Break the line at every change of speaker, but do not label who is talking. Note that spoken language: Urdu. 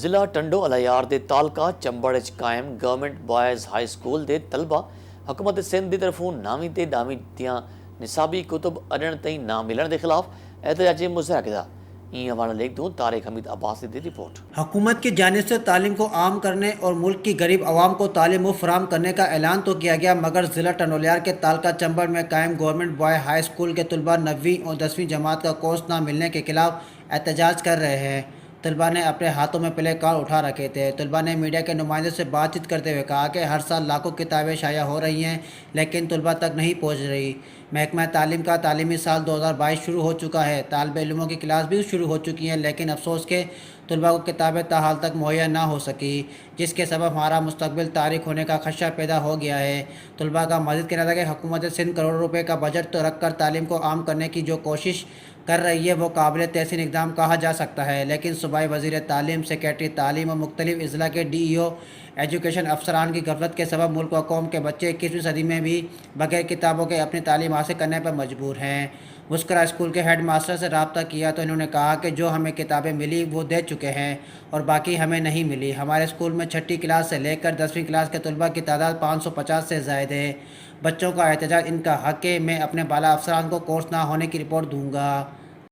ضلع ٹنڈو الیار دے تعلقہ چمبڑ قائم گورنمنٹ بوائز ہائی سکول دے طلبہ حکومت سندھ دی طرفوں 9ویں تے 10ویں دیاں نصابی کتب اڈن تائیں نہ ملن دے خلاف احتجاجی مظاہرہ این حوالہ لکھ دوں طارق حمید عباس دی رپورٹ۔
حکومت کی جانب سے تعلیم کو عام کرنے اور ملک کی غریب عوام کو تعلیم مفت فراہم کرنے کا اعلان تو کیا گیا، مگر ضلع ٹنڈولیار کے تعلقہ چمبڑ میں قائم گورنمنٹ بوائے ہائی سکول کے طلبہ 9ویں اور 10ویں جماعت کا کورس نہ ملنے کے خلاف احتجاج کر رہے ہیں۔ طلبہ نے اپنے ہاتھوں میں پلے کارڈ اٹھا رکھے تھے۔ طلبہ نے میڈیا کے نمائندوں سے بات چیت کرتے ہوئے کہا کہ ہر سال لاکھوں کتابیں شائع ہو رہی ہیں لیکن طلبہ تک نہیں پہنچ رہی۔ محکمہ تعلیم کا تعلیمی سال 2022 شروع ہو چکا ہے، طالب علموں کی کلاس بھی شروع ہو چکی ہیں، لیکن افسوس کہ طلبہ کو کتابیں تاحال تک مہیا نہ ہو سکی، جس کے سبب ہمارا مستقبل تاریک ہونے کا خدشہ پیدا ہو گیا ہے۔ طلبہ کا مزید کہنا تھا کہ حکومت سندھ کروڑوں روپے کا بجٹ تو رکھ کر تعلیم کو عام کرنے کی جو کوشش کر رہی ہے وہ قابل تحسین اقدام کہا جا سکتا ہے، لیکن صوبائی وزیر تعلیم، سیکریٹری تعلیم اور مختلف اضلاع کے ڈی ای او ایجوکیشن افسران کی غفلت کے سبب ملک و قوم کے بچے 21ویں صدی میں بھی بغیر کتابوں کے اپنی تعلیم حاصل کرنے پر مجبور ہیں۔ مسکرا اسکول کے ہیڈ ماسٹر سے رابطہ کیا تو انہوں نے کہا کہ جو ہمیں کتابیں ملی وہ دے چکے ہیں اور باقی ہمیں نہیں ملی۔ ہمارے اسکول میں 6ٹھی کلاس سے لے کر 10ویں کلاس کے طلبہ کی تعداد 550 سے زائد ہے۔ بچوں کا احتجاج ان کا حق ہے، میں اپنے بالا افسران کو کورس نہ ہونے کی رپورٹ دوں گا۔